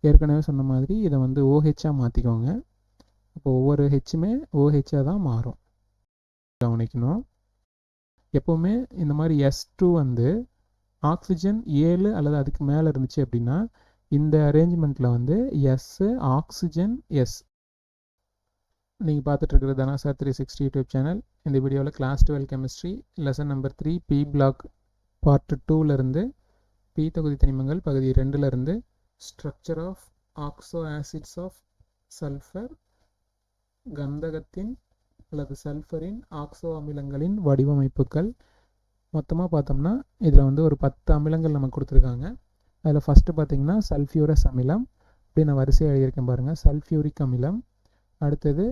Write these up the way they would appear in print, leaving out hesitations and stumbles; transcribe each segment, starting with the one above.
ஏற்கனவே சொன்ன மாதிரி இதை வந்து ஓஹெச்சாக மாற்றிக்கோங்க. இப்போ ஒவ்வொரு ஹெச்சுமே ஓஹெச்சாக தான் மாறும், கவனிக்கணும். எப்போவுமே இந்த மாதிரி S2 வந்து ஆக்சிஜன் 7 அல்லது அதுக்கு மேலே இருந்துச்சு அப்படின்னா இந்த அரேஞ்ச்மெண்ட்டில் வந்து எஸ் ஆக்சிஜன் எஸ். நீங்கள் பார்த்துட்டு இருக்கிறது தனா சார் 360 யூடியூப் சேனல். இந்த வீடியோவில் class 12 chemistry lesson number 3 p block part 2லேருந்து பி தொகுதி தனிமங்கள் பகுதி 2லேருந்து structure of oxo acids of sulphur, கந்தகத்தின் அல்லது சல்ஃபரின் ஆக்சோ அமிலங்களின் வடிவமைப்புகள். மொத்தமாக பார்த்தோம்னா இதில் வந்து ஒரு 10 அமிலங்கள் நமக்கு கொடுத்துருக்காங்க. அதில் ஃபஸ்ட்டு பார்த்தீங்கன்னா சல்ஃபியூரஸ் அமிலம், அப்படி நான் வரிசையாக எழுதியிருக்கேன் பாருங்கள். சல்ஃபியூரிக் அமிலம், அடுத்தது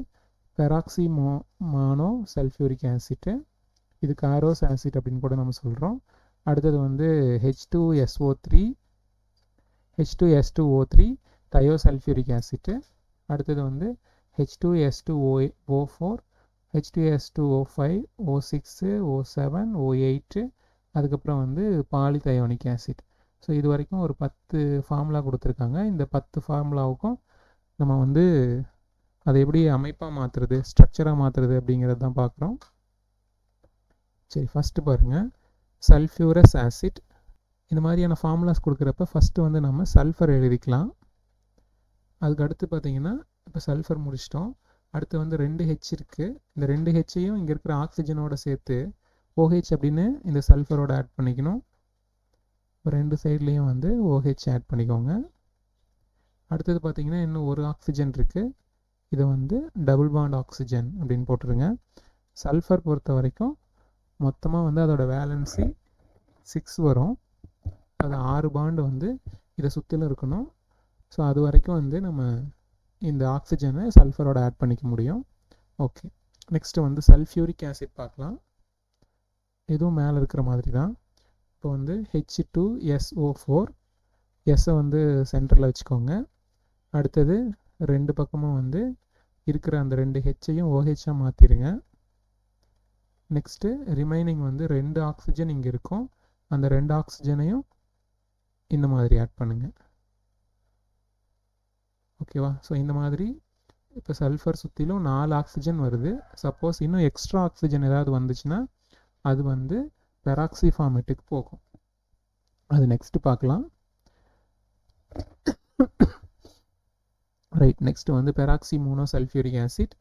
பெராக்சிமானோ சல்ஃபியூரிக் ஆசிட்டு, இது காரோஸ் ஆசிட் அப்படின்னு கூட நம்ம சொல்கிறோம். அடுத்தது வந்து H2SO3 தயோசல்ஃபியூரிக் ஆசிட்டு. அடுத்தது வந்து H2S2O4, H2S2O5, O6, O7, O8, அதுக்கப்புறம் வந்து பாலிதயோனிக் ஆசிட். ஸோ இது வரைக்கும் ஒரு 10 ஃபார்முலா கொடுத்துருக்காங்க. இந்த 10 ஃபார்முலாவுக்கும் நம்ம வந்து அதை எப்படி அமைப்பாக மாற்றுறது, ஸ்ட்ரக்சராக மாற்றுறது அப்படிங்கிறது தான் பார்க்குறோம். சரி, ஃபஸ்ட்டு பாருங்கள், சல்ஃபியூரஸ் ஆசிட். இந்த மாதிரியான ஃபார்முலாஸ் கொடுக்குறப்ப ஃபஸ்ட்டு வந்து நம்ம சல்ஃபர் எழுதிக்கலாம். அதுக்கு அடுத்து பார்த்தீங்கன்னா இப்போ சல்ஃபர் முடிச்சிட்டோம். அடுத்து வந்து 2 ஹெச் இருக்குது. இந்த 2 ஹெச்சையும் இங்கே இருக்கிற ஆக்சிஜனோட சேர்த்து OH அப்படின்னு இந்த சல்ஃபரோட ஆட் பண்ணிக்கணும். 2 சைட்லேயும் வந்து OH ஆட் பண்ணிக்கோங்க. அடுத்தது பார்த்தீங்கன்னா இன்னும் ஒரு ஆக்சிஜன் இருக்குது. இதை வந்து டபுள் பாண்ட் ஆக்சிஜன் அப்படின்னு போட்டுருங்க. சல்ஃபர் பொறுத்த வரைக்கும் மொத்தமாக வந்து அதோட வேலன்சி 6 வரும். அது 6 பாண்டு வந்து இதை சுற்றிலும் இருக்கணும். ஸோ அது வரைக்கும் வந்து நம்ம இந்த ஆக்சிஜனை சல்ஃபரோட ஆட் பண்ணிக்க முடியும். ஓகே, நெக்ஸ்ட்டு வந்து சல்ஃபியூரிக் ஆசிட் பார்க்கலாம். இதுவும் மேலே இருக்கிற மாதிரி தான். இப்போ வந்து H2SO4, எஸ்ஸை வந்து சென்டரில் வச்சுக்கோங்க. அடுத்தது 2 பக்கமும் வந்து இருக்கிற அந்த 2 ஹெச்சையும் OHஆ மாற்றிடுங்க. நெக்ஸ்ட்டு ரிமைனிங் வந்து 2 ஆக்சிஜன் இங்கே இருக்கும். அந்த 2 ஆக்சிஜனையும் இந்த மாதிரி ஆட் பண்ணுங்கள். ஓகேவா? ஸோ இந்த மாதிரி இப்போ சல்ஃபர் சுற்றிலும் 4 ஆக்சிஜன் வருது. சப்போஸ் இன்னும் எக்ஸ்ட்ரா ஆக்சிஜன் ஏதாவது வந்துச்சுன்னா அது வந்து பெராக்சி ஃபார்மேட்டுக்கு போகும். அது நெக்ஸ்ட்டு பார்க்கலாம். ரைட், நெக்ஸ்ட் வந்து பெராக்சிமோனோ சல்ஃபியூரிக் ஆசிட்.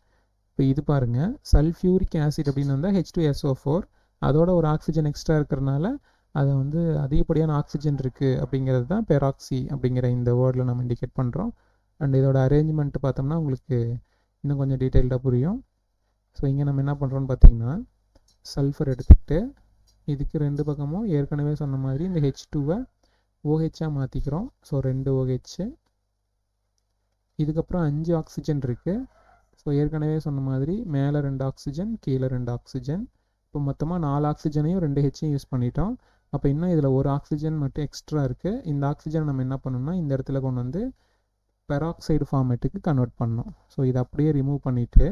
இப்போ இது பாருங்கள், சல்ஃபியூரிக் ஆசிட் அப்படின்னு வந்தால் H2SO4, அதோட ஒரு ஆக்சிஜன் எக்ஸ்ட்ரா இருக்கிறனால அதை வந்து அதிகப்படியான ஆக்சிஜன் இருக்குது அப்படிங்கிறது தான் பெராக்சி அப்படிங்கிற இந்த வேர்டில் நம்ம இண்டிகேட் பண்ணுறோம். அண்ட் இதோட அரேஞ்ச்மெண்ட் பார்த்தோம்னா உங்களுக்கு இன்னும் கொஞ்சம் டீட்டெயில்டாக புரியும். ஸோ இங்கே நம்ம என்ன பண்ணுறோன்னு பார்த்தீங்கன்னா சல்ஃபர் எடுத்துக்கிட்டு இதுக்கு 2 பக்கமும் ஏற்கனவே சொன்ன மாதிரி இந்த H2வை OHஆ மாற்றிக்கிறோம். So 2 OH. இதுக்கப்புறம் 5 ஆக்சிஜன் இருக்குது. ஸோ ஏற்கனவே சொன்ன மாதிரி மேலே 2 ஆக்சிஜன், கீழே 2 ஆக்சிஜன். இப்போ மொத்தமாக 4 ஆக்சிஜனையும் 2 ஹெச்சையும் யூஸ் பண்ணிட்டோம். அப்போ இன்னும் இதில் ஒரு ஆக்சிஜன் மட்டும் எக்ஸ்ட்ரா இருக்குது. இந்த ஆக்சிஜன் நம்ம என்ன பண்ணணும்னா இந்த இடத்துல கொண்டு வந்து பெராக்சைடு ஃபார்மேட்டுக்கு கன்வெர்ட் பண்ணணும். ஸோ இதை அப்படியே ரிமூவ் பண்ணிவிட்டு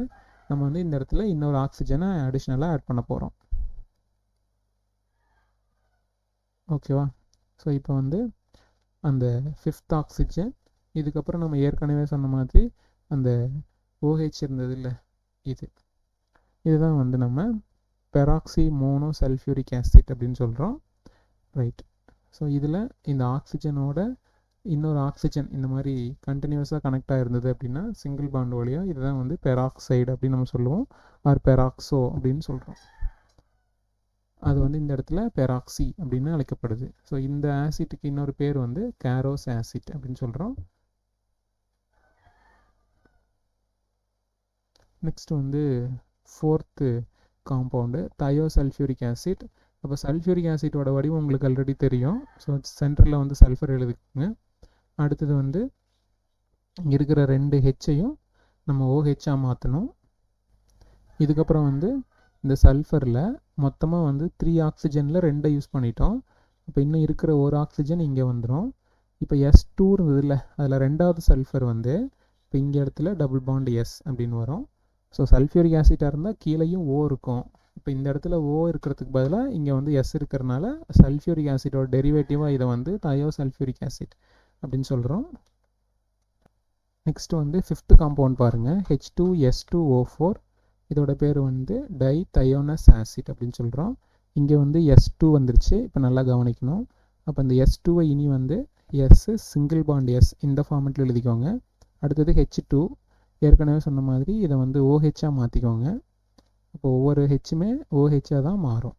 நம்ம வந்து இந்த இடத்துல இன்னொரு ஆக்சிஜனை அடிஷ்னலாக ஆட் பண்ண போகிறோம். ஓகேவா? ஸோ இப்போ வந்து அந்த 5th ஆக்சிஜன், இதுக்கப்புறம் நம்ம ஏற்கனவே சொன்ன மாதிரி அந்த OH இருந்தது இல்லை, இதுதான் வந்து நம்ம பெராக்சி மோனோ சல்ஃபியூரிக் ஆசிட் அப்படின்னு சொல்கிறோம். ரைட். ஸோ இதில் இந்த ஆக்சிஜனோட இன்னொரு ஆக்சிஜன் இந்த மாதிரி கண்டினியூஸாக கனெக்ட் ஆகிருந்தது அப்படின்னா சிங்கிள் பாண்ட் வழியாக இதுதான் வந்து பெராக்சைடு அப்படின்னு நம்ம சொல்லுவோம், ஆர் பெராக்சோ அப்படின்னு சொல்கிறோம். அது வந்து இந்த இடத்துல பெராக்சி அப்படின்னு அழைக்கப்படுது. ஸோ இந்த ஆசிட்டுக்கு இன்னொரு பேர் வந்து காரோஸ் ஆசிட் அப்படின்னு சொல்கிறோம். நெக்ஸ்ட் வந்து 4th காம்பவுண்டு தயோசல்ஃபியூரிக் ஆசிட். அப்போ சல்ஃபியூரிக் ஆசிட்டோட வடிவம் உங்களுக்கு ஆல்ரெடி தெரியும். ஸோ சென்டரில் வந்து சல்ஃபர் எழுதிக்கோங்க. அடுத்தது வந்து இங்கே இருக்கிற 2 ஹெச்சையும் நம்ம OHஆ மாற்றணும். இதுக்கப்புறம் வந்து இந்த சல்ஃபரில் மொத்தமாக வந்து 3 ஆக்சிஜனில் 2 யூஸ் பண்ணிட்டோம். இப்போ இன்னும் இருக்கிற ஒரு ஆக்சிஜன் இங்கே வந்துடும். இப்போ S2 இருந்ததில்ல, அதில் 2வது சல்ஃபர் வந்து இப்போ இங்கே இடத்துல டபுள் பாண்ட் எஸ் அப்படின்னு வரும். ஸோ சல்ஃபியூரிக் ஆசிட்டாக இருந்தால் கீழேயும் O இருக்கும். இப்போ இந்த இடத்துல O இருக்கிறதுக்கு பதிலாக இங்கே வந்து S இருக்கிறனால சல்ஃபியூரிக் ஆசிட்டோட டெரிவேட்டிவாக இதை வந்து தயோசல்ஃபியூரிக் ஆசிட் அப்படின்னு சொல்கிறோம். நெக்ஸ்ட் வந்து ஃபிஃப்த் காம்பவுண்ட் பாருங்கள், H2S2O4. இதோட பேர் வந்து டைதயோனஸ் ஆசிட் அப்படின்னு சொல்கிறோம். இங்கே வந்து S2 வந்துருச்சு. இப்போ நல்லா கவனிக்கணும். அப்போ இந்த S2வை இனி வந்து எஸ் சிங்கிள் பாண்ட் எஸ் இந்த ஃபார்மெட்டில் எழுதிக்கோங்க. அடுத்தது H2, ஏற்கனவே சொன்ன மாதிரி இதை வந்து OHஆ மாற்றிக்கோங்க. அப்போ ஒவ்வொரு ஹெச்சுமே OHஆ தான் மாறும்.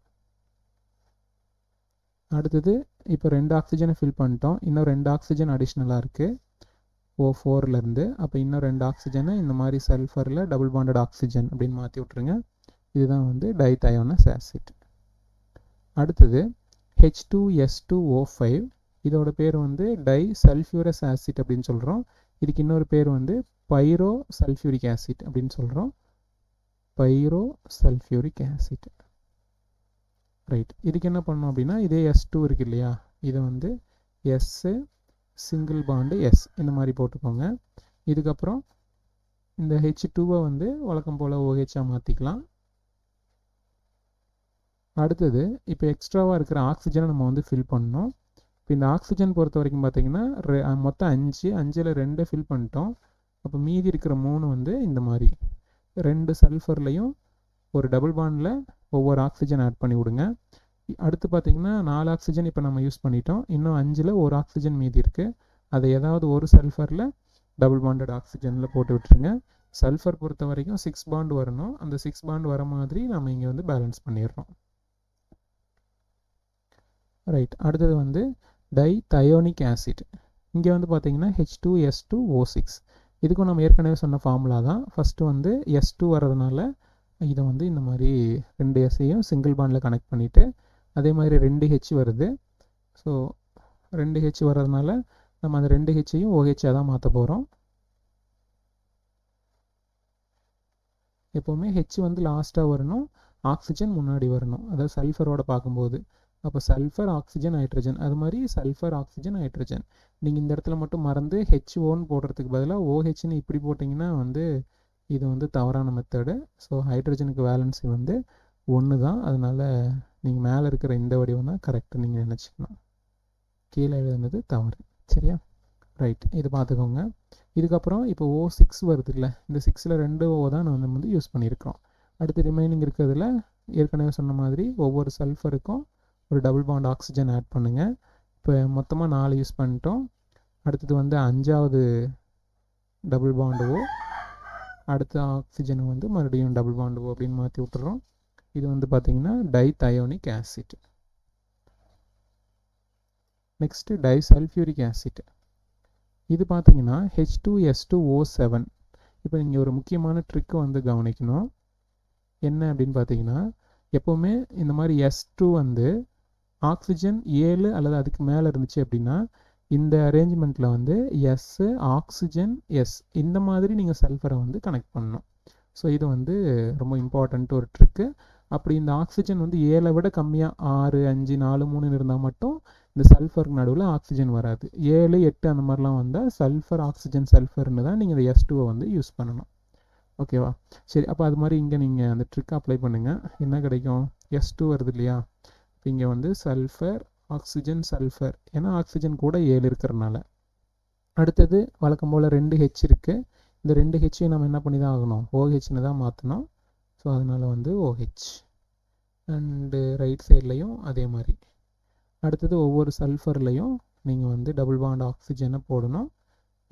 அடுத்தது இப்போ 2 ஆக்சிஜனை ஃபில் பண்ணிட்டோம். இன்னும் 2 ஆக்சிஜன் அடிஷ்னலாக இருக்குது O4லேருந்து. அப்போ இன்னும் 2 ஆக்சிஜனை இந்த மாதிரி சல்ஃபரில் டபுள் பாண்டட் ஆக்சிஜன் அப்படின்னு மாற்றி விட்ருங்க. இதுதான் வந்து டைதயோனஸ் ஆசிட். அடுத்தது H2S2O5. இதோட பேர் வந்து டைசல்ஃபியூரஸ் ஆசிட் அப்படின்னு சொல்கிறோம். இதுக்கு இன்னொரு பேர் வந்து பைரோ சல்ஃபியூரிக் ஆசிட் அப்படின்னு சொல்கிறோம். பைரோ சல்ஃபியூரிக் ஆசிட். ரைட். இதுக்கு என்ன பண்ணோம் அப்படின்னா, இதே S2 இருக்கு இல்லையா, இதை வந்து எஸ் சிங்கிள் பாண்டு எஸ் இந்த மாதிரி போட்டுக்கோங்க. இதுக்கப்புறம் இந்த H2வை வந்து வழக்கம் போல் OHஆ மாற்றிக்கலாம். அடுத்தது இப்போ எக்ஸ்ட்ராவாக இருக்கிற ஆக்சிஜனை நம்ம வந்து ஃபில் பண்ணோம். இப்போ இந்த ஆக்சிஜன் பொறுத்த வரைக்கும் பார்த்தீங்கன்னா மொத்தம் 5, 5ல் 2 ஃபில் பண்ணிட்டோம். அப்போ மீதி இருக்கிற 3 வந்து இந்த மாதிரி 2 சல்ஃபர்லையும் ஒரு டபுள் பாண்டில் ஒவ்வொரு ஆக்சிஜன் ஆட் பண்ணி விடுங்க. அடுத்து பார்த்தீங்கன்னா 4 ஆக்சிஜன் இப்போ நம்ம யூஸ் பண்ணிட்டோம். இன்னும் 5ல் ஒரு ஆக்சிஜன் மீதி இருக்குது. அதை ஏதாவது ஒரு சல்ஃபரில் டபுள் பாண்டட் ஆக்சிஜனில் போட்டு விட்டுருங்க. சல்ஃபர் பொறுத்த வரைக்கும் 6 பாண்ட் வரணும். அந்த 6 பாண்ட் வர மாதிரி நம்ம இங்கே வந்து பேலன்ஸ் பண்ணிடுறோம். ரைட். அடுத்தது வந்து டைதயோனிக் ஆசிட். இங்கே வந்து பார்த்தீங்கன்னா H2S2O6. இதுக்கும் நம்ம ஏற்கனவே சொன்ன ஃபார்முலா தான். ஃபஸ்ட்டு வந்து S2 வர்றதுனால இதை வந்து இந்த மாதிரி 2 எஸ்ஸையும் சிங்கிள் பாண்டில் கனெக்ட் பண்ணிவிட்டு, அதே மாதிரி 2 H வருது. ஸோ 2 H வர்றதுனால நம்ம அந்த 2 Hஐயும் OHஆ தான் மாற்ற போகிறோம். எப்போவுமே H வந்து லாஸ்ட்டாக வரணும், ஆக்சிஜன் முன்னாடி வரணும். அதாவது சல்ஃபரோட பார்க்கும்போது அப்போ சல்ஃபர் ஆக்சிஜன் ஹைட்ரஜன், அது மாதிரி சல்ஃபர் ஆக்சிஜன் ஹைட்ரஜன். நீங்கள் இந்த இடத்துல மட்டும் மறந்து H1 போடுறதுக்கு பதிலாக OHன்னு இப்படி போட்டிங்கன்னா வந்து இது வந்து தவறான மெத்தடு. ஸோ ஹைட்ரஜனுக்கு வேலன்சி வந்து 1 தான். அதனால் நீங்கள் மேலே இருக்கிற இந்த வடிவம் தான் கரெக்டு நீங்கள் நினச்சிக்கணும். கீழே எழுதுனது தவறு. சரியா? ரைட். இது பார்த்துக்கோங்க. இதுக்கப்புறம் இப்போ O6 வருது இல்லை, இந்த 6ல் 2 O தான் நம்ம வந்து யூஸ் பண்ணியிருக்கிறோம். அடுத்து ரிமைனிங் இருக்கிறதுல ஏற்கனவே சொன்ன மாதிரி ஒவ்வொரு சல்ஃபருக்கும் ஒரு டபுள் பாண்ட் ஆக்சிஜன் ஆட் பண்ணுங்கள். இப்போ மொத்தமாக 4 யூஸ் பண்ணிட்டோம். அடுத்தது வந்து 5வது டபுள் பாண்டு O, அடுத்த ஆக்சிஜனை வந்து மறுபடியும் டபுள் பாண்டு O அப்படின்னு மாற்றி விட்டுறோம். இது வந்து பார்த்திங்கன்னா dithionic acid. Next disulphuric acid. இது பார்த்தீங்கன்னா H2S2O7. இப்போ நீங்கள் ஒரு முக்கியமான ட்ரிக்கு வந்து கவனிக்கணும். என்ன அப்படின்னு பார்த்தீங்கன்னா, எப்போவுமே இந்த மாதிரி S2 வந்து ஆக்சிஜன் 7 அல்லது அதுக்கு மேலே இருந்துச்சு அப்படின்னா இந்த அரேஞ்ச்மெண்ட்டில் வந்து எஸ் ஆக்சிஜன் எஸ் இந்த மாதிரி நீங்கள் சல்ஃபரை வந்து கனெக்ட் பண்ணணும். ஸோ இது வந்து ரொம்ப இம்பார்ட்டண்ட் ஒரு ட்ரிக்கு. அப்படி இந்த ஆக்சிஜன் வந்து 7 விட கம்மியாக 6, 5, 4, 3 இருந்தால் மட்டும் இந்த சல்ஃபருக்கு நடுவில் ஆக்சிஜன் வராது. 7, 8 அந்த மாதிரிலாம் வந்தால் சல்ஃபர் ஆக்சிஜன் சல்ஃபர்னு தான் நீங்கள் இந்த S2வை வந்து யூஸ் பண்ணணும். ஓகேவா? சரி. அப்போ அது மாதிரி இங்கே நீங்கள் அந்த ட்ரிக் அப்ளை பண்ணுங்கள். என்ன கிடைக்கும்? S2 வருது இல்லையா, இப்போ இங்கே வந்து சல்ஃபர் ஆக்சிஜன் சல்ஃபர், ஏன்னா ஆக்சிஜன் கூட 7 இருக்கிறனால. அடுத்தது வழக்கம் போல் 2 H இருக்குது. இந்த 2 Hஐயும் நம்ம என்ன பண்ணி தான் ஆகணும்? OHன்னு தான் மாற்றணும். ஸோ அதனால் வந்து OH. அண்டு ரைட் சைட்லேயும் அதே மாதிரி. அடுத்தது ஒவ்வொரு சல்ஃபர்லேயும் நீங்கள் வந்து டபுள் பாண்ட் ஆக்சிஜனை போடணும்.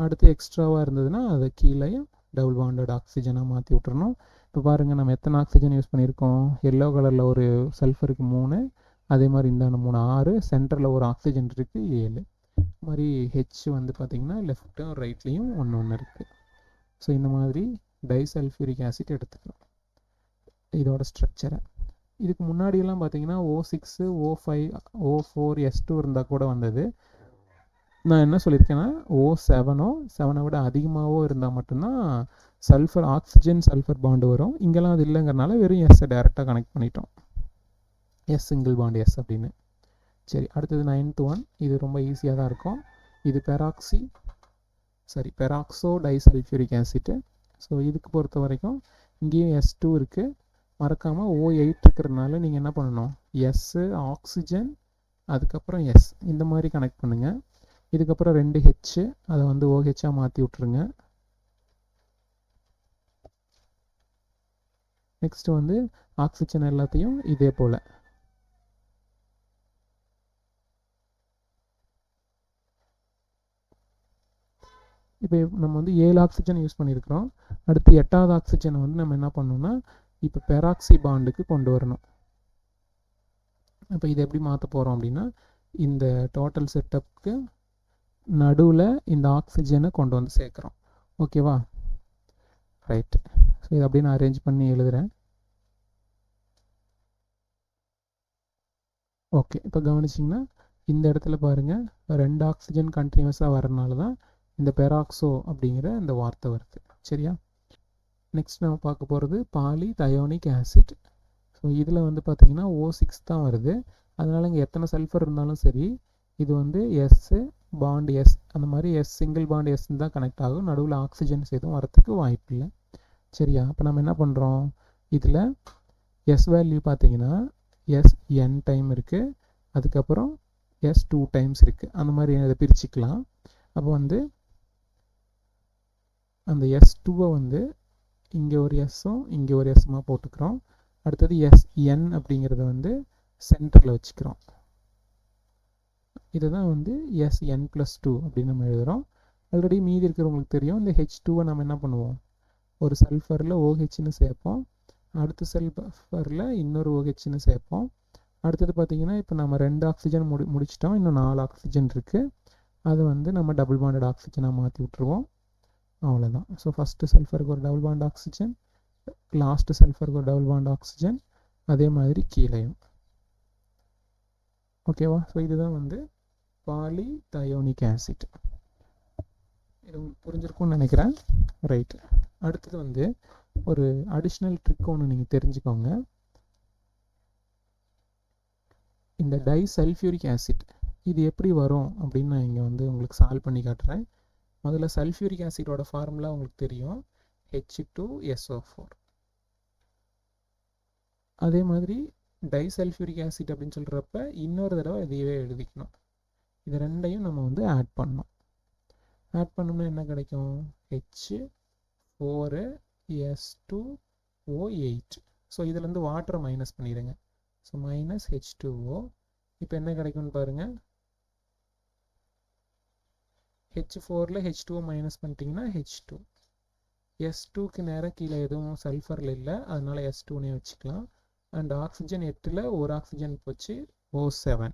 அடுத்து எக்ஸ்ட்ராவாக இருந்ததுன்னா அதை கீழேயும் டபுள் பாண்டட் ஆக்சிஜனாக மாற்றி விட்டுறணும். இப்போ பாருங்கள், நம்ம எத்தனை ஆக்சிஜன் யூஸ் பண்ணியிருக்கோம்? எல்லோ கலரில் ஒரு சல்ஃபருக்கு 3, அதே மாதிரி இந்த 3 6, சென்டரில் ஒரு ஆக்சிஜன் இருக்குது 7. இது மாதிரி H வந்து பார்த்திங்கன்னா லெஃப்ட்டும் ரைட்லேயும் ஒன்று இருக்குது. ஸோ இந்த மாதிரி டைசல்ஃபியூரிக் ஆசிட் எடுத்துக்கிறோம். இதோட ஸ்ட்ரக்சரை இதுக்கு முன்னாடியெல்லாம் பார்த்தீங்கன்னா O6, O5, O4, S2 இருந்தால் கூட வந்தது. நான் என்ன சொல்லியிருக்கேன்னா O7 7 விட அதிகமாகவோ இருந்தால் மட்டும்தான் சல்ஃபர் ஆக்சிஜன் சல்ஃபர் பாண்டு வரும். இங்கெல்லாம் அது இல்லைங்கிறனால வெறும் எஸ்ஸை டைரெக்டாக கனெக்ட் பண்ணிட்டோம். எஸ் சிங்கிள் பாண்ட் எஸ் அப்படின்னு. சரி. அடுத்தது 9th ஒன். இது ரொம்ப ஈஸியாக தான் இருக்கும். இது பெராக்சோ டைசல்ஃபியூரிக் ஆசிட்டு. ஸோ இதுக்கு பொறுத்த வரைக்கும் இங்கேயும் S2 இருக்குது. மறக்காமல் O8 இருக்கிறதுனால நீங்கள் என்ன பண்ணணும்? எஸ் ஆக்சிஜன் அதுக்கப்புறம் எஸ் இந்த மாதிரி கனெக்ட் பண்ணுங்கள். இதுக்கப்புறம் 2 H அதை வந்து OHஆ மாற்றி விட்ருங்க. நெக்ஸ்ட்டு வந்து ஆக்சிஜன் எல்லாத்தையும் இதே போல் இப்போ நம்ம வந்து 7 ஆக்சிஜன் யூஸ் பண்ணியிருக்கிறோம். அடுத்து 8வது ஆக்சிஜனை வந்து நம்ம என்ன பண்ணணும்னா இப்போ பெராக்சி பாண்டுக்கு கொண்டு வரணும். இப்போ இதை எப்படி மாற்ற போகிறோம் அப்படின்னா இந்த டோட்டல் செட்டப்புக்கு நடுவில் இந்த ஆக்சிஜனை கொண்டு வந்து சேர்க்குறோம். ஓகேவா? ரைட்டு. ஸோ இதை அப்படியே நான் அரேஞ்ச் பண்ணி எழுதுகிறேன். ஓகே, இப்போ கவனிச்சிங்கன்னா இந்த இடத்துல பாருங்கள் 2 ஆக்சிஜன் கண்டினியூஸாக வரனால தான் இந்த பெராக்சோ அப்படிங்கிற இந்த வார்த்தை வருது. சரியா? நெக்ஸ்ட் நம்ம பார்க்க போகிறது பாலி தயோனிக் ஆசிட். ஸோ இதில் வந்து பார்த்திங்கன்னா O6 தான் வருது. அதனால் இங்கே எத்தனை சல்ஃபர் இருந்தாலும் சரி இது வந்து எஸ்ஸு பாண்ட் எஸ் அந்த மாதிரி சிங்கிள் பாண்ட் எஸ்ன்னு தான் கனெக்ட் ஆகும். நடுவில் ஆக்சிஜன்ஸ் எதுவும் வரத்துக்கு வாய்ப்பு இல்லை. சரியா? இப்போ நம்ம என்ன பண்ணுறோம், இதில் எஸ் வேல்யூ பார்த்தீங்கன்னா SN டைம் இருக்குது, அதுக்கப்புறம் S2 டைம்ஸ் இருக்குது. அந்த மாதிரி அதை பிரிச்சுக்கலாம். அப்போ வந்து அந்த S2-வை வந்து இங்கே ஒரு எஸ்ஸும் இங்கே ஒரு எஸ்ஸுமா போட்டுக்கிறோம். அடுத்தது SN அப்படிங்கிறத வந்து சென்டரில் வச்சுக்கிறோம். இதை தான் வந்து SN+2 அப்படின்னு நம்ம எழுதுகிறோம். ஆல்ரெடி மீதி இருக்கிறவங்களுக்கு தெரியும். இந்த H2-வை நம்ம என்ன பண்ணுவோம், ஒரு சல்ஃபரில் OHன்னு சேர்ப்போம், அடுத்த சல்ஃபரில் இன்னொரு OHன்னு சேர்ப்போம். அடுத்தது பார்த்திங்கன்னா இப்போ நம்ம 2 ஆக்சிஜன் முடிச்சிட்டோம். இன்னும் 4 ஆக்சிஜன் இருக்குது. அதை வந்து நம்ம டபுள் பாண்டட் ஆக்சிஜனாக மாற்றி விட்ருவோம். அவ்வளோதான். ஸோ ஃபஸ்ட்டு சல்ஃபருக்கு ஒரு டபுள் பாண்ட் ஆக்சிஜன், லாஸ்ட்டு சல்ஃபருக்கு ஒரு டபுள் பாண்ட் ஆக்சிஜன், அதே மாதிரி கீழேயும். ஓகேவா? ஸோ இதுதான் வந்து பாலி தயோனிக் ஆசிட். இது உங்களுக்கு புரிஞ்சிருக்கும்னு நினைக்கிறேன். ரைட்டு. அடுத்தது வந்து ஒரு அடிஷ்னல் ட்ரிக் ஒன்று நீங்கள் தெரிஞ்சுக்கோங்க. இந்த டைசல்ஃபியூரிக் ஆசிட் இது எப்படி வரும் அப்படின்னு நான் இங்கே வந்து உங்களுக்கு சால்வ் பண்ணி காட்டுறேன். முதல்ல சல்ஃபியூரிக் ஆசிடோட ஃபார்முலா உங்களுக்கு தெரியும், H2SO4. அதே மாதிரி டைசல்ஃபியூரிக் ஆசிட் அப்படின்னு சொல்கிறப்ப இன்னொரு தடவை இதையே எழுதிக்கணும். இது ரெண்டையும் நம்ம வந்து ஆட் பண்ணோம். ஆட் பண்ணோம்னா என்ன கிடைக்கும், H4S2O8. ஸோ இதுலேருந்து வாட்டரை மைனஸ் பண்ணிடுங்க. So minus H2O. இப்போ என்ன கிடைக்கும்னு பாருங்கள், H4ல் H2O மைனஸ் பண்ணிட்டீங்கன்னா H2. S2க்கு நேராக கீழே எதுவும் சல்ஃபரில் இல்லை, அதனால் S2னே வச்சுக்கலாம். அண்ட் ஆக்சிஜன் 8ல் ஒரு ஆக்சிஜன் போச்சு, O7.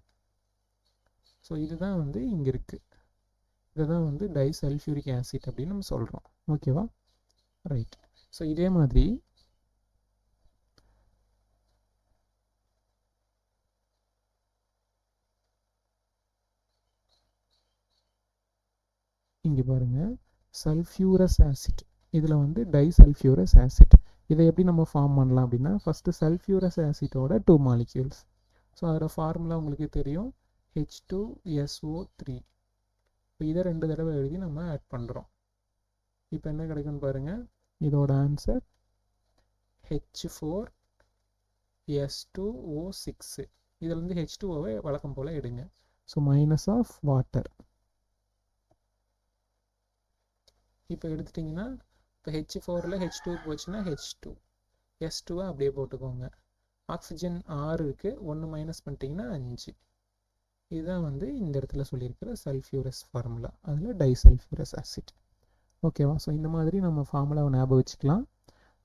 ஸோ இதுதான் வந்து இங்கே இருக்குது. இதுதான் வந்து டைசல்ஃபியூரிக் ஆசிட் அப்படின்னு நம்ம சொல்கிறோம். ஓகேவா? ரைட். ஸோ இதே மாதிரி இங்கே பாருங்கள், சல்ஃபியூரஸ் ஆசிட். இதில் வந்து டைசல்ஃபியூரஸ் ஆசிட். இதை எப்படி நம்ம ஃபார்ம் பண்ணலாம் அப்படின்னா ஃபஸ்ட்டு சல்ஃபியூரஸ் ஆசிட்டோட 2 மாலிக்யூல்ஸ். ஸோ அதோட ஃபார்முலா உங்களுக்கு தெரியும், H2SO3. இப்போ இதை 2 தடவை எழுதி நம்ம ஆட் பண்ணுறோம். இப்போ என்ன கிடைக்குன்னு பாருங்கள், இதோட ஆன்சர் H4S2O6. இதில் H2Oவை வழக்கம் போல் எடுங்க. So minus of water. இப்போ எடுத்துட்டிங்கன்னா இப்போ H4ல் H2 போச்சுன்னா H2, S2-வை அப்படியே போட்டுக்கோங்க. ஆக்சிஜன் 6 இருக்குது, 1 மைனஸ் பண்ணிட்டீங்கன்னா 5. இதுதான் வந்து இந்த இடத்துல சொல்லியிருக்கிற சல்ஃபியூரஸ் ஃபார்முலா, அதில் டைசல்ஃபியூரஸ் ஆசிட். ஓகேவா? ஸோ இந்த மாதிரி நம்ம ஃபார்முலாவை ஞாபகம் வச்சுக்கலாம்.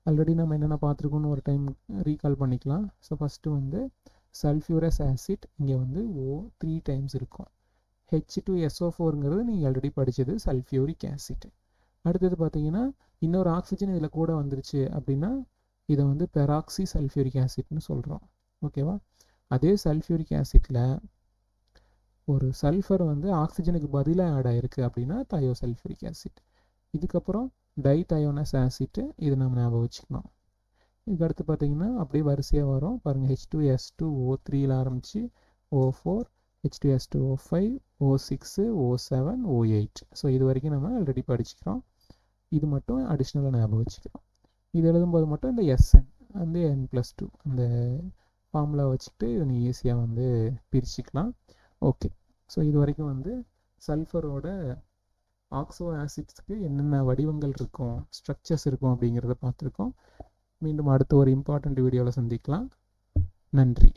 ஆல்ரெடி நம்ம என்னென்ன பார்த்துருக்கோன்னு ஒரு டைம் ரீகால் பண்ணிக்கலாம். ஸோ ஃபஸ்ட்டு வந்து சல்ஃபியூரஸ் ஆசிட் இங்கே வந்து O3 டைம்ஸ் இருக்கும். H2SO4ங்கிறது நீங்கள் ஆல்ரெடி படித்தது சல்ஃபியூரிக் ஆசிட். அடுத்தது பார்த்தீங்கன்னா இன்னொரு ஆக்சிஜன் இதில் கூட வந்துருச்சு அப்படின்னா இதை வந்து பெராக்சி சல்ஃபியூரிக் ஆசிட்னு சொல்கிறோம். ஓகேவா? அதே சல்ஃபியூரிக் ஆசிட்டில் ஒரு சல்ஃபர் வந்து ஆக்சிஜனுக்கு பதிலாக ஆட் ஆகிருக்கு அப்படின்னா தயோசல்ஃபியூரிக் ஆசிட். இதுக்கப்புறம் டைதயோனஸ் ஆசிட்டு, இது நம்ம ஞாபகம் வச்சுக்கணும். இதுக்கு அடுத்து பார்த்தீங்கன்னா அப்படியே வரிசையாக வரும் பாருங்கள், H2S2O3ல் ஆரம்பித்து O4, H2S2O5, O6, O7, O8. So இது வரைக்கும் நம்ம ஆல்ரெடி படிச்சுக்கிறோம். இது மட்டும் அடிஷ்னலாக ஞாபகம் வச்சுக்கிறோம். இது எழுதும்போது மட்டும் இந்த SN வந்து N+2 அந்த ஃபார்முலா வச்சுக்கிட்டு இதை நீங்கள் ஈஸியாக வந்து பிரிச்சுக்கலாம். ஓகே. ஸோ இது வரைக்கும் வந்து சல்ஃபரோட ஆக்ஸோ ஆசிட்ஸ்க்கு என்னென்ன வடிவங்கள் இருக்கும், ஸ்ட்ரக்சர்ஸ் இருக்கும் அப்படிங்கிறத பார்த்துருக்கோம். மீண்டும் அடுத்த ஒரு இம்பார்ட்டண்ட் வீடியோவில் சந்திக்கலாம். நன்றி.